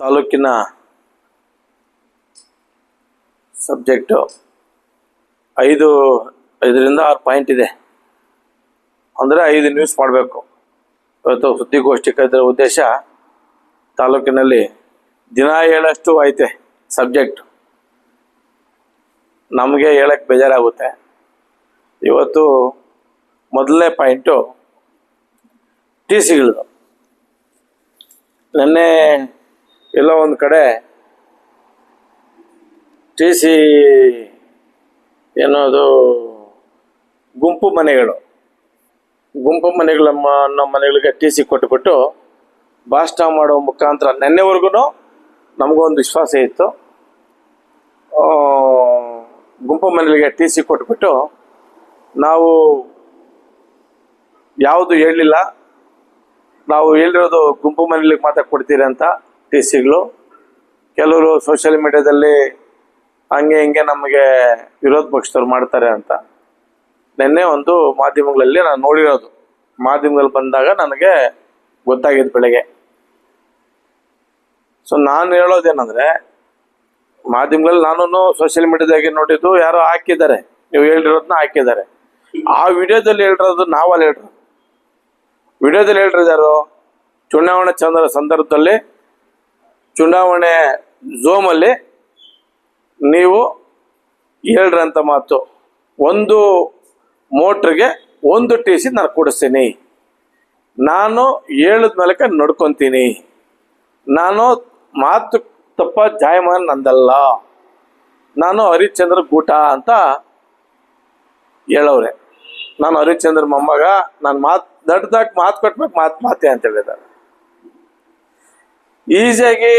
ತಾಲೂಕಿನ subject 5ರಿಂದ 6 point ಇದೆ. ಅಂದರೆ 5 ನ್ಯೂಸ್ ಮಾಡಬೇಕು. ಇವತ್ತು ಸುದ್ದಿಗೋಷ್ಠಿ ಕರೆದ ಉದ್ದೇಶ ತಾಲೂಕಿನಲ್ಲಿ ದಿನ ಹೇಳಷ್ಟು ಐತೆ ಸಬ್ಜೆಕ್ಟ್. ನಮಗೆ ಹೇಳಕ್ಕೆ ಬೇಜಾರಾಗುತ್ತೆ. ಇವತ್ತು ಮೊದಲನೇ ಪಾಯಿಂಟು ಟಿ ಸಿಗಳದು. ನೆನ್ನೆ ಎಲ್ಲೋ ಒಂದು ಕಡೆ ಟಿ ಸಿ ಏನೋದು ಗುಂಪು ಮನೆಗಳು ನಮ್ಮ ಮನೆಗಳಿಗೆ ಟಿ ಸಿ ಕೊಟ್ಟುಬಿಟ್ಟು ಭಾಷಣ ಮಾಡೋ ಮುಖಾಂತರ ನೆನ್ನೆವರೆಗೂ ನಮಗೊಂದು ವಿಶ್ವಾಸ ಇತ್ತು. ಗುಂಪು ಮನೆಗಳಿಗೆ ಟಿ ಸಿ ಕೊಟ್ಬಿಟ್ಟು ನಾವು ಯಾವುದು ಹೇಳಲಿಲ್ಲ, ನಾವು ಹೇಳಿರೋದು ಗುಂಪು ಮನೆಗಳಿಗೆ ಮಾತ್ರ ಕೊಡ್ತೀರಿ ಅಂತ ಟಿ ಸಿಗಳು. ಕೆಲವರು ಸೋಷಿಯಲ್ ಮೀಡಿಯಾದಲ್ಲಿ ಹಂಗೆ ಹಿಂಗೆ ನಮಗೆ ವಿರೋಧ ಪಕ್ಷದವ್ರು ಮಾಡ್ತಾರೆ ಅಂತ ನಿನ್ನೆ ಒಂದು ಮಾಧ್ಯಮಗಳಲ್ಲಿ ನಾನು ನೋಡಿರೋದು. ಮಾಧ್ಯಮದಲ್ಲಿ ಬಂದಾಗ ನನಗೆ ಗೊತ್ತಾಗಿದ್ದು ಬೆಳಗ್ಗೆ. ಸೊ ನಾನು ಹೇಳೋದೇನೆಂದರೆ, ಮಾಧ್ಯಮಗಳಲ್ಲಿ ನಾನು ಸೋಷಿಯಲ್ ಮೀಡಿಯಾದಾಗೆ ನೋಡಿದ್ದು ಯಾರೋ ಹಾಕಿದ್ದಾರೆ, ನೀವು ಹೇಳಿರೋದನ್ನ ಹಾಕಿದ್ದಾರೆ. ಆ ವಿಡಿಯೋದಲ್ಲಿ ಹೇಳಿರೋದು ನಾವಲ್ಲಿ ಹೇಳಿರೋದು. ವಿಡಿಯೋದಲ್ಲಿ ಹೇಳಿರೋದು ಯಾರು? ಚುನಾವಣೆ ಸಂದರ್ಭದಲ್ಲಿ ಚುನಾವಣೆ ಝೋಮಲ್ಲಿ ನೀವು ಹೇಳ್ರಂಥ ಮಾತು, ಒಂದು ಮೋಟ್ರಿಗೆ 1 ಟಿ ಸಿ ನಾನು ಕೊಡಿಸ್ತೀನಿ, ನಾನು ಹೇಳಿದ ಮೇಲಕ್ಕೆ ನಡ್ಕೊತೀನಿ, ನಾನು ಮಾತು ತಪ್ಪ ಜಾಯಮಾನ ನಂದಲ್ಲ, ನಾನು ಹರಿಶ್ಚಂದ್ರ ಗೂಟ ಅಂತ ಹೇಳವ್ರೆ. ನಾನು ಹರಿಶ್ಚಂದ್ರ ಮೊಮ್ಮಗ, ನಾನು ನಡ್ದಾಗ ಮಾತು ಕೊಟ್ಬೇಕು, ಮಾತೆ ಅಂತ ಹೇಳಿದ್ದಾರೆ. ಈಸಿಯಾಗಿ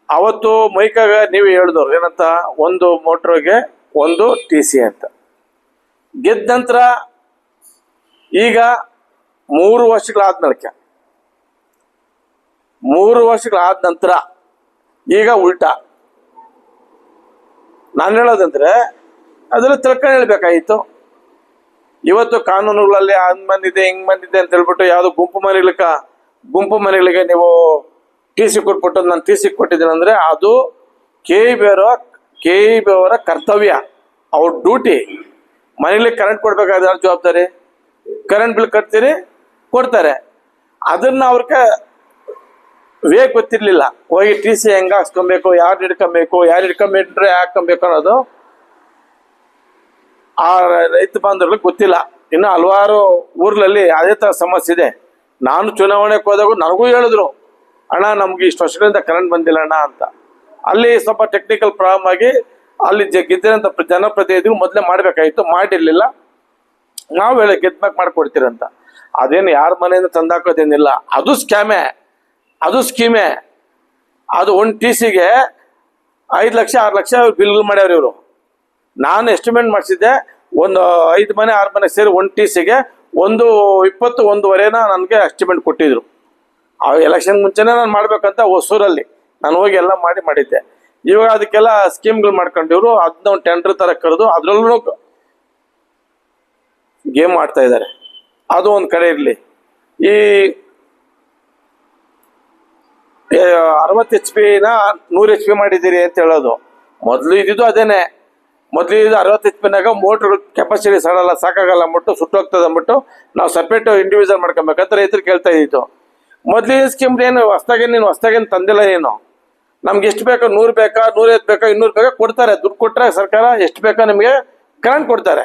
ಅವತ್ತು ಮೈಕಾಗ ನೀವು ಹೇಳಿದವ್ರು ಏನಂತ, 1 ಮೋಟ್ರಿಗೆ 1 ಟಿ ಸಿ ಅಂತ. ಗೆದ್ದ ನಂತರ ಈಗ 3 ವರ್ಷಗಳಾದ್ಮೇಲೆ 3 ವರ್ಷಗಳಾದ ನಂತರ ಈಗ ಉಲ್ಟಾ ನಾನು ಹೇಳೋದಂದ್ರೆ ಅದರಲ್ಲಿ ತಿಳ್ಕೊಂಡು ಹೇಳ್ಬೇಕಾಗಿತ್ತು. ಇವತ್ತು ಕಾನೂನುಗಳಲ್ಲಿ ಹಂಗ್ ಬಂದಿದೆ ಹಿಂಗ್ ಬಂದಿದೆ ಅಂತ ಹೇಳ್ಬಿಟ್ಟು ಯಾವುದು ಗುಂಪು ಮನೆಗಳಿಗೆ ನೀವು ಟಿ ಸಿ ಕೊಟ್ಬಿಟ್ಟು ನಾನು ಟಿ ಸಿ ಕೊಟ್ಟಿದ್ದೀನಿ ಅಂದರೆ ಅದು ಕೆ ಇ ಬಿ ಅವರ ಕರ್ತವ್ಯ, ಅವ್ರ ಡ್ಯೂಟಿ. ಮನೇಲಿ ಕರೆಂಟ್ ಕೊಡ್ಬೇಕಾದ್ರೆ ಯಾರು ಜವಾಬ್ದಾರಿ? ಕರೆಂಟ್ ಬಿಲ್ ಕಟ್ತೀರಿ, ಕೊಡ್ತಾರೆ. ಅದನ್ನ ಅವ್ರಿಗೆ ಗೊತ್ತಿರಲಿಲ್ಲ. ಹೋಗಿ ಟಿ ಸಿ ಹೆಂಗೆ ಹಾಕ್ಸ್ಕೊಬೇಕು, ಯಾರು ಹಿಡ್ಕೊಂಬಿಟ್ರೆ ಹಾಕ್ಕೊಬೇಕು ಅನ್ನೋದು ಆ ರೈತ ಬಾಂಧವ್ರಿಗೆ ಗೊತ್ತಿಲ್ಲ. ಇನ್ನು ಹಲವಾರು ಊರ್ಗಳಲ್ಲಿ ಅದೇ ಥರ ಸಮಸ್ಯೆ ಇದೆ. ನಾನು ಚುನಾವಣೆಗೆ ಹೋದಾಗ ನನಗೂ ಹೇಳಿದ್ರು, ಅಣ್ಣ ನಮ್ಗೆ ಇಷ್ಟು ವರ್ಷಗಳಿಂದ ಕರೆಂಟ್ ಬಂದಿಲ್ಲ ಅಣ್ಣ ಅಂತ. ಅಲ್ಲಿ ಸ್ವಲ್ಪ ಟೆಕ್ನಿಕಲ್ ಪ್ರಾಬ್ಲಮ್ ಆಗಿ ಅಲ್ಲಿ ಗೆದ್ದಿರೋಂಥ ಜನಪ್ರತಿನಿಧಿಗಳು ಮೊದಲೇ ಮಾಡಬೇಕಾಗಿತ್ತು, ಮಾಡಿರಲಿಲ್ಲ. ನಾವು ಗೆದ್ದಾಗ ಮಾಡಿಕೊಡ್ತೀರಂತ. ಅದೇನು ಯಾರ ಮನೆಯಿಂದ ತಂದಾಕೋದೇನಿಲ್ಲ, ಅದು ಸ್ಕ್ಯಾಮೇ, ಅದು ಸ್ಕೀಮೇ. ಅದು 1 ಟಿ ಸಿಗೆ 5 ಲಕ್ಷ 6 ಲಕ್ಷ ಬಿಲ್ ಮಾಡ್ಯಾವ್ರಿ ಇವರು. ನಾನು ಎಸ್ಟಿಮೇಟ್ ಮಾಡಿಸಿದ್ದೆ, ಒಂದು 5 ಮನೆ 6 ಮನೆ ಸೇರಿ 1 ಟಿ ಸಿಗೆ 1.20-1.25 ನನಗೆ ಎಸ್ಟಿಮೇಟ್ ಕೊಟ್ಟಿದ್ರು. ಆ ಎಲೆಕ್ಷನ್ ಮುಂಚೆನೇ ನಾನು ಮಾಡ್ಬೇಕಂತ ಹೊಸೂರಲ್ಲಿ ನಾನು ಹೋಗಿ ಎಲ್ಲ ಮಾಡಿದ್ದೆ. ಇವಾಗ ಅದಕ್ಕೆಲ್ಲ ಸ್ಕೀಮ್ಗಳು ಮಾಡ್ಕೊಂಡಿವ್ರು. ಅದನ್ನ ಒಂದು ಟೆಂಡರ್ ತರ ಕರೆದು ಅದ್ರಲ್ಲೂ ಗೇಮ್ ಮಾಡ್ತಾ ಇದ್ದಾರೆ. ಅದು ಒಂದು ಕಡೆ ಇರಲಿ. ಈ 60 HP 100 HP ಮಾಡಿದ್ದೀರಿ ಅಂತ ಹೇಳೋದು, ಮೊದಲು ಇದ್ದಿದ್ದು ಅದೇನೆ. ಮೊದಲು ಇದು 60 HP ಮೋಟ್ರ್ ಕೆಪಾಸಿಟಿ ಸಾಕಾಗಲ್ಲ ಅಂದ್ಬಿಟ್ಟು ಸುಟ್ಟೋಗ್ತದೆ ಅಂದ್ಬಿಟ್ಟು ನಾವು ಸಪ್ರೇಟ್ ಇಂಡಿವಿಜುವಲ್ ಮಾಡ್ಕೊಬೇಕಂತ ರೈತರು ಕೇಳ್ತಾ ಇದ್ದಿತ್ತು. ಮೊದಲಿನ ಸ್ಕೀಮ್ ಏನು ಹೊಸ್ದಾಗೇನು ತಂದಿಲ್ಲ. ಏನು ನಮ್ಗೆ ಎಷ್ಟು ಬೇಕಾ, 100 ಬೇಕಾ, 150 ಬೇಕಾ, 200 ಬೇಕಾ ಕೊಡ್ತಾರೆ. ದುಡ್ಡು ಕೊಟ್ಟರೆ ಸರ್ಕಾರ ಎಷ್ಟು ಬೇಕಾ ನಿಮಗೆ ಕರೆಂಟ್ ಕೊಡ್ತಾರೆ.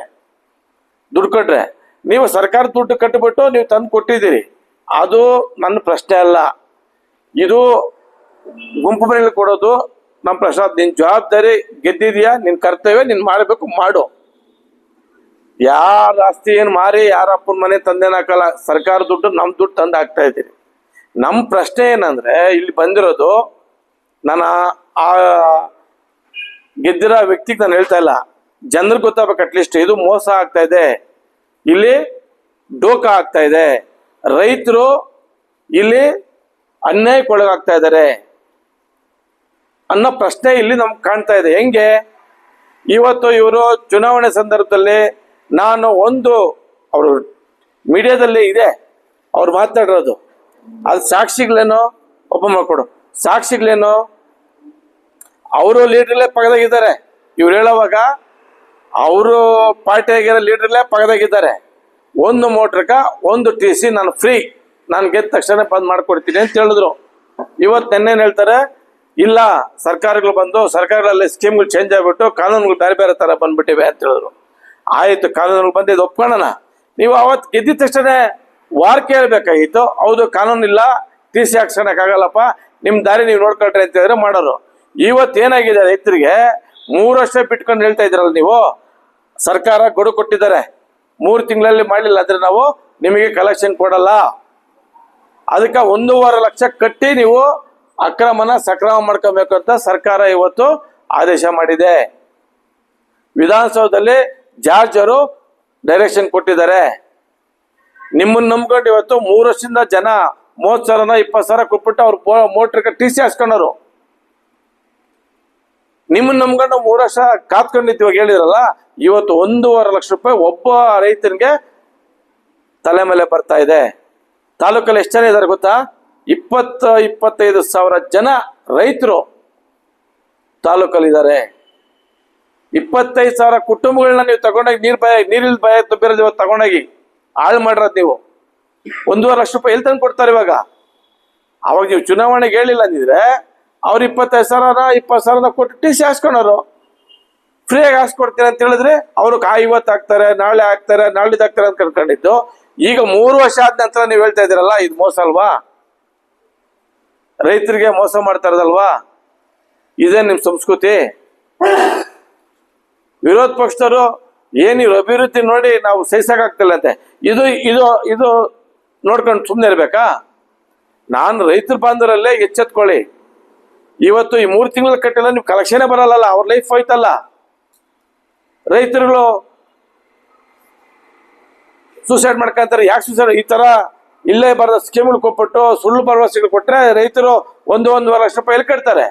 ದುಡ್ಡು ಕೊಟ್ಟರೆ ನೀವು ಸರ್ಕಾರ ದುಡ್ಡು ಕಟ್ಟಿಬಿಟ್ಟು ನೀವು ತಂದು ಕೊಟ್ಟಿದ್ದೀರಿ, ಅದು ನನ್ನ ಪ್ರಶ್ನೆ ಅಲ್ಲ. ಇದು ಗುಂಪು ಮನೆಯಲ್ಲಿ ಕೊಡೋದು ನಮ್ಮ ಪ್ರಶ್ನೆ. ನಿನ್ನ ಜವಾಬ್ದಾರಿ, ಗೆದ್ದಿದ್ಯಾ, ನಿನ್ನ ಕರ್ತವ್ಯ, ನೀನು ಮಾಡಬೇಕು, ಮಾಡು. ಯಾರ ಆಸ್ತಿ ಏನು ಮಾರಿ ಯಾರ ಅಪ್ಪನ ಮನೆ ತಂದೇನು ಹಾಕಲ್ಲ. ಸರ್ಕಾರ ದುಡ್ಡು ನಮ್ಮ ದುಡ್ಡು ತಂದು ಹಾಕ್ತಾ ಇದ್ದೀರಿ. ನಮ್ಮ ಪ್ರಶ್ನೆ ಏನಂದ್ರೆ, ಇಲ್ಲಿ ಬಂದಿರೋದು ನಾನು ಆ ಗೆದ್ದಿರೋ ವ್ಯಕ್ತಿಗೆ ನಾನು ಹೇಳ್ತಾ ಇಲ್ಲ, ಜನರಿಗೆ ಗೊತ್ತಾಗಬೇಕು. ಅಟ್ಲೀಸ್ಟ್ ಇದು ಮೋಸ ಆಗ್ತಾ ಇದೆ, ಇಲ್ಲಿ ಡೋಕ ಆಗ್ತಾ ಇದೆ, ರೈತರು ಇಲ್ಲಿ ಅನ್ಯಾಯಕ್ಕೊಳಗಾಗ್ತಾ ಇದ್ದಾರೆ ಅನ್ನೋ ಪ್ರಶ್ನೆ ಇಲ್ಲಿ ನಮ್ಗೆ ಕಾಣ್ತಾ ಇದೆ. ಹೆಂಗೆ ಇವತ್ತು ಇವರು ಚುನಾವಣೆ ಸಂದರ್ಭದಲ್ಲಿ ಅವರು ಮೀಡಿಯಾದಲ್ಲಿ ಇದೆ ಅವ್ರು ಮಾತಾಡಿರೋದು, ಅದು ಸಾಕ್ಷಿಗಳೇನೋ ಒಬ್ಬ ಮಾಡ್ಕೊಡು. ಸಾಕ್ಷಿಗಳೇನು? ಅವರು ಲೀಡ್ರಲ್ಲೇ ಪಕ್ಕದಾಗಿದ್ದಾರೆ. ಇವ್ರು ಹೇಳೋವಾಗ ಅವರು ಪಾರ್ಟಿಯಾಗಿರೋ ಲೀಡ್ರಲ್ಲೇ ಪಕ್ಕದಾಗಿದ್ದಾರೆ. ಒಂದು ಮೋಟ್ರಕ ಒಂದು TC ನಾನು ಫ್ರೀ, ನಾನು ಗೆದ್ದ ತಕ್ಷಣ ಬಂದ್ ಮಾಡ್ಕೊಡ್ತೀನಿ ಅಂತ ಹೇಳಿದ್ರು. ಇವತ್ತು ನೆನ್ನೇನು ಹೇಳ್ತಾರೆ, ಇಲ್ಲ ಸರ್ಕಾರಗಳು ಬಂದು ಸರ್ಕಾರಗಳಲ್ಲಿ ಸ್ಕೀಮ್ಗಳು ಚೇಂಜ್ ಆಗ್ಬಿಟ್ಟು ಕಾನೂನುಗಳು ಬೇರೆ ಬೇರೆ ತರ ಬಂದ್ಬಿಟ್ಟಿವೆ ಅಂತ ಹೇಳಿದ್ರು. ಆಯ್ತು, ಕಾನೂನುಗಳು ಬಂದಿದ್ದು ಒಪ್ಕೊಳ್ಳೋಣ. ನೀವು ಅವತ್ತು ಗೆದ್ದಿದ ತಕ್ಷಣ ವಾರ್ಕೆ ಹೇಳ್ಬೇಕಾಗಿತ್ತು, ಹೌದು ಕಾನೂನು ಇಲ್ಲ, TC ಹಾಕ್ಸೋಣಕ್ಕಾಗಲ್ಲಪ್ಪ, ನಿಮ್ ದಾರಿ ನೀವು ನೋಡ್ಕೊಳ್ರಿ ಅಂತ ಹೇಳಿದ್ರೆ ಮಾಡೋರು. ಇವತ್ತೇನಾಗಿದೆ, ರೈತರಿಗೆ 3 ವರ್ಷ ಬಿಟ್ಕೊಂಡು ಹೇಳ್ತಾ ಇದ್ರಲ್ಲ ನೀವು, ಸರ್ಕಾರ ಗಡು ಕೊಟ್ಟಿದ್ದಾರೆ, 3 ತಿಂಗಳಲ್ಲಿ ಮಾಡಲಿಲ್ಲ ಅಂದ್ರೆ ನಾವು ನಿಮಗೆ ಕಲೆಕ್ಷನ್ ಕೊಡಲ್ಲ. ಅದಕ್ಕೆ 1.5 ಲಕ್ಷ ಕಟ್ಟಿ ನೀವು ಅಕ್ರಮನ ಸಕ್ರಮ ಮಾಡ್ಕೋಬೇಕು ಅಂತ ಸರ್ಕಾರ ಇವತ್ತು ಆದೇಶ ಮಾಡಿದೆ. ವಿಧಾನಸೌಧದಲ್ಲಿ ಜಾರ್ಜ್ ಅವರು ಡೈರೆಕ್ಷನ್ ಕೊಟ್ಟಿದ್ದಾರೆ. ನಿಮ್ಮನ್ನ ನಂಬ್ಕೊಂಡು ಇವತ್ತು 3 ವರ್ಷದಿಂದ ಜನ 30,000 20,000 ಕೊಟ್ಬಿಟ್ಟು ಅವ್ರ ಮೋಟ್ರಿಗೆ TC ಹಾಕ್ಸ್ಕೊಂಡರು. ನಿಮ್ಮನ್ನ ನಂಬ್ಕೊಂಡು 3 ವರ್ಷ ಕಾತ್ಕೊಂಡಿತ್ತು ಹೇಳಿದ್ರಲ್ಲ, ಇವತ್ತು 1.5 ಲಕ್ಷ ರೂಪಾಯಿ ಒಬ್ಬ ರೈತನಿಗೆ ತಲೆ ಮೇಲೆ ಬರ್ತಾ ಇದೆ. ತಾಲೂಕಲ್ಲಿ ಎಷ್ಟು ಜನ ಇದ್ದಾರೆ ಗೊತ್ತಾ? 20-25 ಸಾವಿರ ಜನ ರೈತರು ತಾಲೂಕಲ್ಲಿ ಇದ್ದಾರೆ. 25 ಸಾವಿರ ಕುಟುಂಬಗಳನ್ನ ನೀವು ತಗೊಂಡೋಗಿ ನೀರಿಲ್ ಭಯ ಬೇರೆ ತಗೊಂಡೋಗಿ ಹಾಳು ಮಾಡಿರೋದು ನೀವು. 1.5 ಲಕ್ಷ ರೂಪಾಯಿ ಎಲ್ಲಿ ತಂದು ಕೊಡ್ತಾರೆ ಇವಾಗ? ಅವಾಗ ನೀವು ಚುನಾವಣೆಗೆ ಹೇಳಿಲ್ಲ ಅಂದಿದ್ರೆ ಅವ್ರು 25 ಸಾವಿರ 20 ಸಾವಿರ ಕೊಟ್ಟು TC ಹಾಕ್ಸ್ಕೊಂಡವ್ರು. ಫ್ರೀಯಾಗಿ ಹಾಕ್ಸ್ಕೊಡ್ತೀನಿ ಅಂತ ಹೇಳಿದ್ರೆ ಅವರು ಇವತ್ತು ಹಾಕ್ತಾರೆ, ನಾಳೆ ಹಾಕ್ತಾರೆ, ನಾಳಿದ್ದು ಹಾಕ್ತಾರೆ ಅಂತ ಕರ್ಕೊಂಡಿದ್ದು. ಈಗ 3 ವರ್ಷ ಆದ ನಂತರ ನೀವು ಹೇಳ್ತಾ ಇದ್ದೀರಲ್ಲ, ಇದು ಮೋಸ ಅಲ್ವಾ? ರೈತರಿಗೆ ಮೋಸ ಮಾಡ್ತಾ ಇರೋದಲ್ವಾ? ಇದೇ ನಿಮ್ ಸಂಸ್ಕೃತಿ. ವಿರೋಧ ಪಕ್ಷದವರು ಏನಿರು ಅಭಿವೃದ್ಧಿ ನೋಡಿ ನಾವು ಸಹಿಸಕ್ಕಾಗ್ತಿಲ್ಲ ಅಂತೆ. ಇದು ಇದು ಇದು ನೋಡ್ಕೊಂಡು ಸುಮ್ಮನೆ ಇರ್ಬೇಕಾ? ನಾನು ರೈತರ ಬಾಂಧವರಲ್ಲೇ ಎಚ್ಚೆತ್ಕೊಳ್ಳಿ. ಇವತ್ತು ಈ 3 ತಿಂಗಳ ಕಟ್ಟಿಲ್ಲ, ನೀವು ಕಲೆಕ್ಷನೇ ಬರಲ್ಲ, ಅವ್ರ ಲೈಫ್ ಹೋಯ್ತಲ್ಲ. ರೈತರುಗಳು ಸೂಸೈಡ್ ಮಾಡ್ಕೊಂತಾರೆ. ಯಾಕೆ ಸೂಸೈಡ್? ಈ ತರ ಇಲ್ಲೇ ಬರೋ ಸ್ಕೀಮ್ಗಳು ಕೊಟ್ಬಿಟ್ಟು ಸುಳ್ಳು ಭರವಸೆಗಳು ಕೊಟ್ರೆ ರೈತರು 1.5 ಲಕ್ಷ ರೂಪಾಯಿ ಎಲ್ಲಿ ಕಟ್ತಾರೆ?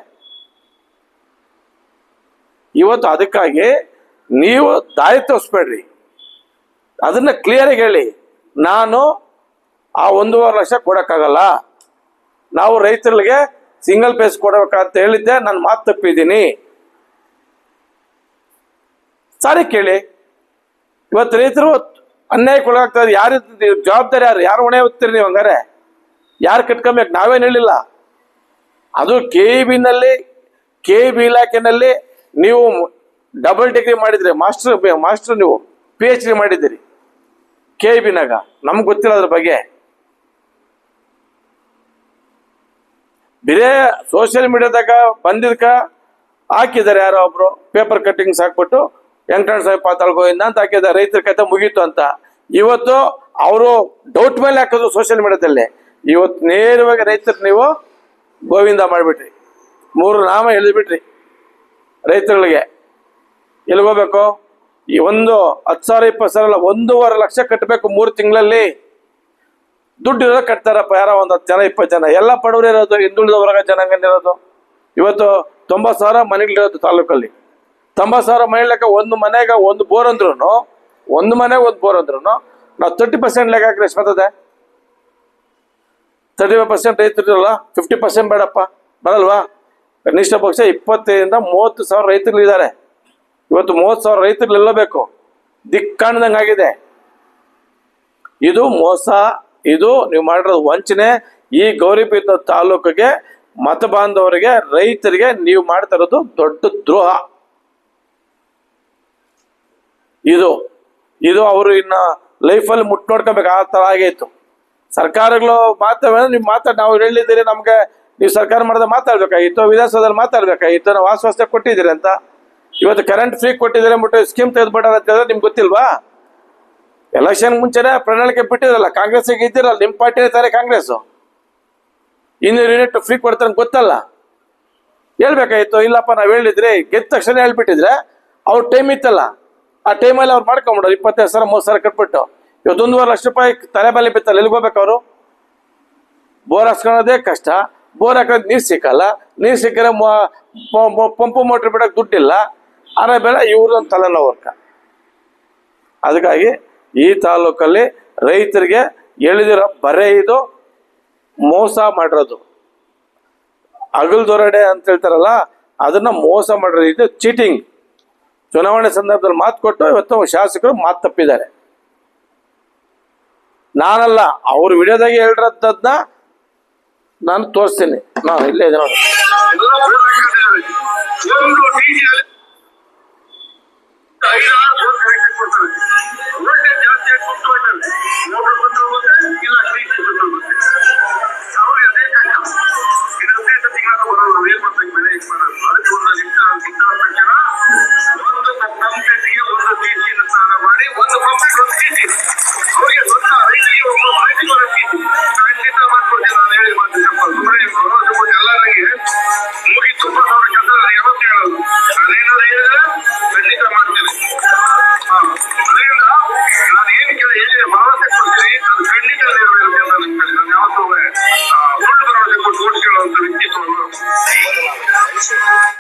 ಇವತ್ತು ಅದಕ್ಕಾಗಿ ನೀವು ದಾರಿ ತೋರಿಸ್ಬೇಡ್ರಿ, ಅದನ್ನ ಕ್ಲಿಯರ್ ಆಗಿ ಹೇಳಿ. ನಾನು ಆ 1.5 ಲಕ್ಷ ಕೊಡಕ್ಕಾಗಲ್ಲ, ನಾವು ರೈತರಿಗೆ ಸಿಂಗಲ್ ಪೇಸ್ ಕೊಡಬೇಕಂತ ಹೇಳಿದ್ದೆ, ನಾನು ಮಾತು ತಪ್ಪಿದ್ದೀನಿ. ಸಾರಿ ಕೇಳಿ. ಇವತ್ತು ರೈತರು ಅನ್ಯಾಯಕ್ಕೊಳಗಾಗ್ತದೆ. ಯಾರು ಜವಾಬ್ದಾರಿ? ಯಾರು ಹೊಣೆ ಹೊತ್ತೀರಿ ನೀವು? ಹಂಗಾರೆ ಯಾರು ಕಟ್ಕೊಬೇಕು? ನಾವೇನು ಹೇಳಿಲ್ಲ. ಅದು KEB ಇಲಾಖೆನಲ್ಲಿ ನೀವು ಡಬಲ್ ಡಿಗ್ರಿ ಮಾಡಿದ್ರಿ, ಮಾಸ್ಟರ್ ನೀವು PhD ಮಾಡಿದ್ದೀರಿ KEBನಾಗ. ನಮ್ಗೆ ಗೊತ್ತಿಲ್ಲ ಅದ್ರ ಬಗ್ಗೆ. ಬೇರೆ ಸೋಷಿಯಲ್ ಮೀಡಿಯಾದಾಗ ಬಂದಿದ್ಕ ಹಾಕಿದ್ದಾರೆ, ಯಾರೋ ಒಬ್ರು ಪೇಪರ್ ಕಟ್ಟಿಂಗ್ಸ್ ಹಾಕ್ಬಿಟ್ಟು ವೆಂಕಟಸ್ವಾಮಿ ಪಾತಾಳ್ಗೋಯಿಂದ ಅಂತ ಹಾಕಿದ್ದಾರೆ, ರೈತರ ಕತೆ ಮುಗೀತು ಅಂತ. ಇವತ್ತು ಅವರು ಡೌಟ್ ಮೇಲೆ ಹಾಕೋದು ಸೋಷಿಯಲ್ ಮೀಡಿಯಾದಲ್ಲಿ. ಇವತ್ತು ನೇರವಾಗಿ ರೈತರು ನೀವು ಗೋವಿಂದ ಮಾಡಿಬಿಟ್ರಿ, 3 ನಾಮ ಎಳೆದ್ಬಿಟ್ರಿ. ರೈತರುಗಳಿಗೆ ಎಲ್ಲಿಗೋಗ್ಬೇಕು? ಈ 10,000 20,000 1.5 ಲಕ್ಷ ಕಟ್ಟಬೇಕು 3 ತಿಂಗಳಲ್ಲಿ. ದುಡ್ಡು ಇರೋದು ಕಟ್ತಾರಪ್ಪ, ಯಾರೋ 10 ಜನ 20 ಜನ, ಎಲ್ಲ ಬಡವರು ಇರೋದು, ಹಿಂದುಳಿದ ವರ್ಗ ಜನಾಂಗನಿರೋದು. ಇವತ್ತು 90,000 ಮನೆಗಳಿರೋದು ತಾಲೂಕಲ್ಲಿ. 90,000 ಮನೆ ಲೆಕ್ಕ, ಒಂದು ಮನೆಗೆ ಒಂದು ಬೋರ್ ಅಂದ್ರೂ, ಒಂದು ಮನೆಗೆ ಒಂದು ಬೋರ್ ಅಂದ್ರೂ ನಾವು 30% ಲೆಕ್ಕ ಹಾಕಿದ್ರೆ ಎಷ್ಟು ಬರ್ತದೆ? 35% ರೈತರಿರಲ್ಲ, 50% ಬೇಡಪ್ಪ, ಬರಲ್ವಾ? ಕನಿಷ್ಠ ಪಕ್ಷ 20,000-30,000 ರೈತರುಗಳಿದ್ದಾರೆ. ಇವತ್ತು 30,000 ರೈತರು ನಿಲ್ಲಬೇಕು, ದಿಕ್ಕಾಣದಂಗೆ ಆಗಿದೆ. ಇದು ಮೋಸ, ಇದು ನೀವು ಮಾಡಿರೋದು ವಂಚನೆ. ಈ ಗೌರಿಬಿದನೂರು ತಾಲೂಕಿಗೆ ಮತ ಬಾಂಧವರಿಗೆ ರೈತರಿಗೆ ನೀವು ಮಾಡ್ತಾ ಇರೋದು ದೊಡ್ಡ ದ್ರೋಹ. ಇದು ಅವರು ಇನ್ನ ಲೈಫಲ್ಲಿ ಮುಟ್ ನೋಡ್ಕೋಬೇಕು, ಆ ತರ ಆಗೈತು. ಸರ್ಕಾರಗಳು ನೀವು ನಾವು ಹೇಳಿದ್ದೀರಿ, ನಮ್ಗೆ ನೀವು ಸರ್ಕಾರ ಮಾಡಿದ ಮಾತಾಡ್ಬೇಕಾಗಿತ್ತು, ವಿಧಾನಸೌಧದಲ್ಲಿ ಮಾತಾಡ್ಬೇಕಾಗಿತ್ತು, ನಾವು ಆಶ್ವಾಸನೆ ಕೊಟ್ಟಿದ್ದೀರಿ ಅಂತ. ಇವತ್ತು ಕರೆಂಟ್ ಫ್ರೀ ಕೊಟ್ಟಿದ್ದೀರಿ ಅಂದ್ಬಿಟ್ಟು ಸ್ಕೀಮ್ ತೆಗೆದುಬಿಟ್ಟಾರ ಅಂತ ಹೇಳಿದ್ರೆ ನಿಮ್ಗೆ ಗೊತ್ತಿಲ್ವಾ? ಎಲೆಕ್ಷನ್ ಮುಂಚೆನೆ ಪ್ರಣಾಳಿಕೆ ಬಿಟ್ಟಿರಲ್ಲ, ಕಾಂಗ್ರೆಸ್ಗೆ ಇದ್ದಿರಲ್ಲ, ನಿಮ್ಮ ಪಾರ್ಟಿ ಇರ್ತಾರೆ ಕಾಂಗ್ರೆಸ್. 200 ಯೂನಿಟ್ ಫ್ರೀ ಕೊಡ್ತಾರೆ ಗೊತ್ತಲ್ಲ, ಹೇಳ್ಬೇಕಾಗಿತ್ತು. ಇಲ್ಲಪ್ಪ ನಾವು ಹೇಳಿದ್ರಿ, ಗೆದ್ದ ತಕ್ಷಣ ಹೇಳ್ಬಿಟ್ಟಿದ್ರೆ ಅವ್ರ ಟೈಮ್ ಇತ್ತಲ್ಲ, ಆ ಟೈಮಲ್ಲಿ ಅವ್ರು ಮಾಡ್ಕೊಂಬಿಡೋರು. 25,000 30,000 ಕಟ್ಬಿಟ್ಟು ಇವತ್ತು 1.5 ಲಕ್ಷ ರೂಪಾಯಿ ತಲೆ ಮೇಲೆ ಬಿತ್ತಲ್ಲ, ಎಲ್ಲಿಗೋಗ್ಬೇಕು ಅವರು? ಬೋರ್ ಹಾಕ್ಸ್ಕೊಳ್ಳೋದೇ ಕಷ್ಟ, ಬೋರ್ ಹಾಕೋದು ನೀರು ಸಿಕ್ಕಲ್ಲ, ನೀರು ಸಿಕ್ಕರೆ ಪಂಪು ಮೋಟ್ರ್ ಬಿಡೋಕೆ ದುಡ್ಡಿಲ್ಲ, ಅರೆ ಬೇಡ ಇವ್ರದೊಂದು ತಲೆನೋವರ್ಕ. ಅದಕ್ಕಾಗಿ ಈ ತಾಲೂಕಲ್ಲಿ ರೈತರಿಗೆ ಎಳೆದಿರೋ ಬರೇ ಇದು ಮೋಸ ಮಾಡಿರೋದು. ಅಗಲ್ದೊರಡೆ ಅಂತ ಹೇಳ್ತಾರಲ್ಲ, ಅದನ್ನ ಮೋಸ ಮಾಡಿರೋ ಇದು ಚೀಟಿಂಗ್. ಚುನಾವಣೆ ಸಂದರ್ಭದಲ್ಲಿ ಮಾತು ಕೊಟ್ಟು ಇವತ್ತು ಶಾಸಕರು ಮಾತು ತಪ್ಪಿದ್ದಾರೆ. ನಾನಲ್ಲ, ಅವ್ರ ವಿಡಿಯೋದಾಗೆ ಹೇಳಿರೋದನ್ನ ನಾನು ತೋರಿಸ್ತೀನಿ. ನಾನು ಇಲ್ಲೇ ಇದೆ ನೋಡಿ.